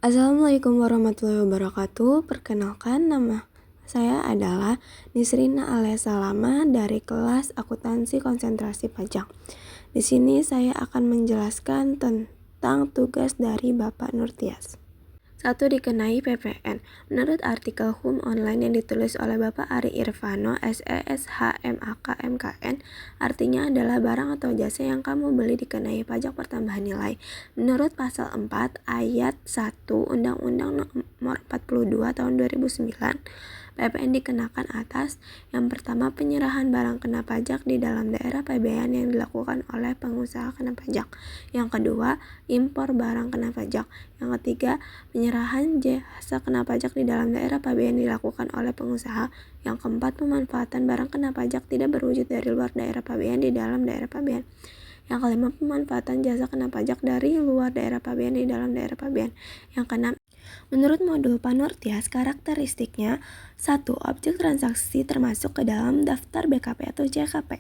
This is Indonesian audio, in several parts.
Assalamualaikum warahmatullahi wabarakatuh. Perkenalkan, nama saya adalah Nisrina alias Salama dari kelas Akuntansi Konsentrasi Pajak. Di sini saya akan menjelaskan tentang tugas dari Bapak Nurtias. 1. Dikenai PPN. Menurut artikel HUM online yang ditulis oleh Bapak Ari Irvano, SESHMAK MKN, artinya adalah barang atau jasa yang kamu beli dikenai pajak pertambahan nilai. Menurut pasal 4 ayat 1 Undang-Undang Nomor 42 Tahun 2009, PPN dikenakan atas yang pertama, penyerahan barang kena pajak di dalam daerah PBN yang dilakukan oleh pengusaha kena pajak. Yang kedua, impor barang kena pajak. Yang ketiga, penyerahan jasa kena pajak di dalam daerah PBN dilakukan oleh pengusaha. Yang keempat, pemanfaatan barang kena pajak tidak berwujud dari luar daerah PBN di dalam daerah PBN. Yang kelima, pemanfaatan jasa kena pajak dari luar daerah PBN di dalam daerah PBN. Yang keenam, menurut modul Pak Nurtias, karakteristiknya 1. Objek transaksi termasuk ke dalam daftar BKP atau JKP.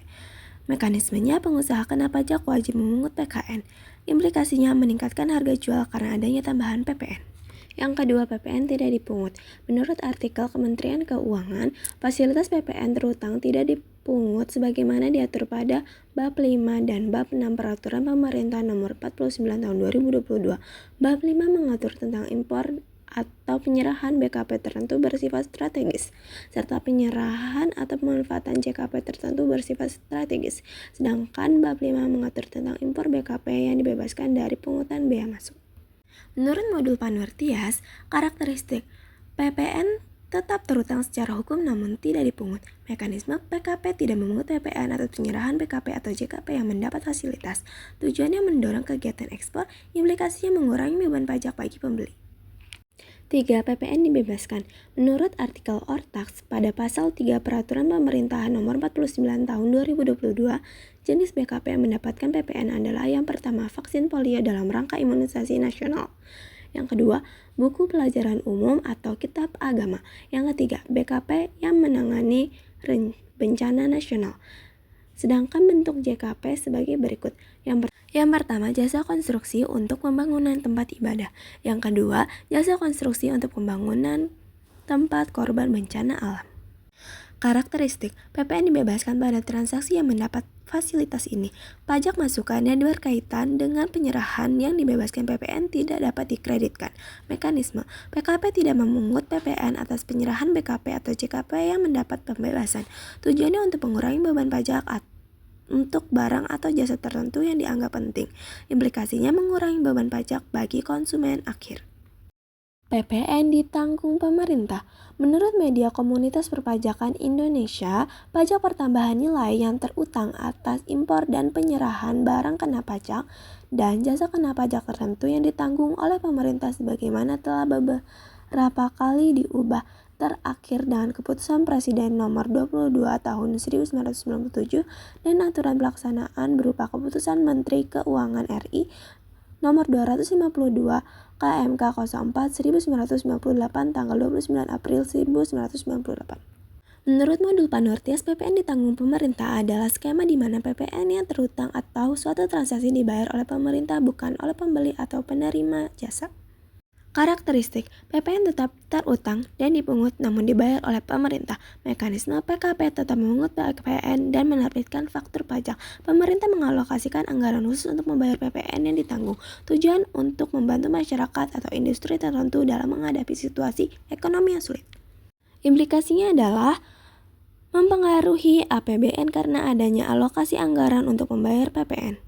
Mekanismenya, pengusaha kena pajak wajib memungut PKN. Implikasinya meningkatkan harga jual karena adanya tambahan PPN. Yang kedua, PPN tidak dipungut. Menurut artikel Kementerian Keuangan, fasilitas PPN terutang tidak dipungut sebagaimana diatur pada Bab 5 dan Bab 6 Peraturan Pemerintah Nomor 49 Tahun 2022. Bab 5 mengatur tentang impor atau penyerahan BKP tertentu bersifat strategis, serta penyerahan atau pemanfaatan JKP tertentu bersifat strategis. Sedangkan Bab 5 mengatur tentang impor BKP yang dibebaskan dari pungutan bea masuk. Menurut modul Pak Nurtias, karakteristik PPN tetap terutang secara hukum namun tidak dipungut. Mekanisme PKP tidak memungut PPN atas penyerahan BKP atau JKP yang mendapat fasilitas. Tujuannya mendorong kegiatan ekspor, implikasinya mengurangi beban pajak bagi pembeli. 3. PPN dibebaskan. Menurut artikel Ortax pada pasal 3 Peraturan Pemerintahan Nomor 49 Tahun 2022, jenis BKP yang mendapatkan PPN adalah yang pertama, vaksin polio dalam rangka imunisasi nasional. Yang kedua, buku pelajaran umum atau kitab agama. Yang ketiga, BKP yang menangani bencana nasional. Sedangkan bentuk JKP sebagai berikut. Yang pertama, jasa konstruksi untuk pembangunan tempat ibadah. Yang kedua, jasa konstruksi untuk pembangunan tempat korban bencana alam. Karakteristik PPN dibebaskan pada transaksi yang mendapat fasilitas ini. Pajak masukan yang berkaitan dengan penyerahan yang dibebaskan PPN tidak dapat dikreditkan. Mekanisme PKP tidak memungut PPN atas penyerahan BKP atau JKP yang mendapat pembebasan. Tujuannya untuk mengurangi beban pajak untuk barang atau jasa tertentu yang dianggap penting. Implikasinya mengurangi beban pajak bagi konsumen akhir. PPN ditanggung pemerintah. Menurut media Komunitas Perpajakan Indonesia, pajak pertambahan nilai yang terutang atas impor dan penyerahan barang kena pajak dan jasa kena pajak tertentu yang ditanggung oleh pemerintah sebagaimana telah beberapa kali diubah, terakhir dengan keputusan Presiden Nomor 22 Tahun 1997 dan aturan pelaksanaan berupa keputusan Menteri Keuangan RI Nomor 252 KMK 04 1998 tanggal 29 April 1998. Menurut modul Pak Nurtias, PPN ditanggung pemerintah adalah skema di mana PPN yang terutang atau suatu transaksi dibayar oleh pemerintah bukan oleh pembeli atau penerima jasa. Karakteristik PPN tetap terutang dan dipungut namun dibayar oleh pemerintah. Mekanisme PKP tetap memungut PPN dan menerbitkan faktur pajak. Pemerintah mengalokasikan anggaran khusus untuk membayar PPN yang ditanggung. Tujuan untuk membantu masyarakat atau industri tertentu dalam menghadapi situasi ekonomi yang sulit. Implikasinya adalah mempengaruhi APBN karena adanya alokasi anggaran untuk membayar PPN.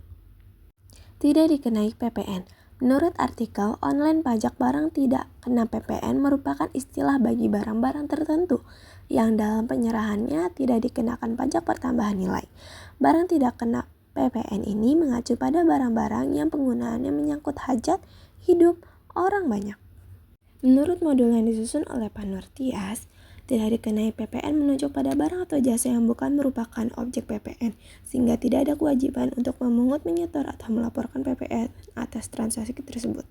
Tidak dikenai PPN. Menurut artikel online, pajak barang tidak kena PPN merupakan istilah bagi barang-barang tertentu yang dalam penyerahannya tidak dikenakan pajak pertambahan nilai. Barang tidak kena PPN ini mengacu pada barang-barang yang penggunaannya menyangkut hajat hidup orang banyak. Menurut modul yang disusun oleh Pak Nurtias, tidak dikenai PPN menunjuk pada barang atau jasa yang bukan merupakan objek PPN, sehingga tidak ada kewajiban untuk memungut, menyetor, atau melaporkan PPN atas transaksi tersebut.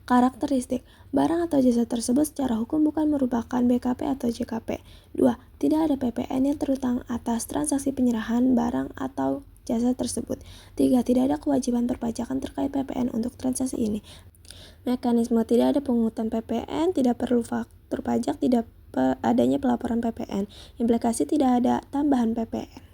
Karakteristik barang atau jasa tersebut secara hukum bukan merupakan BKP atau JKP. 2. Tidak ada PPN yang terutang atas transaksi penyerahan barang atau jasa tersebut. 3. Tidak ada kewajiban perpajakan terkait PPN untuk transaksi ini. Mekanisme: tidak ada pungutan PPN, tidak perlu faktur pajak, tidak adanya pelaporan PPN. Implikasi: tidak ada tambahan PPN.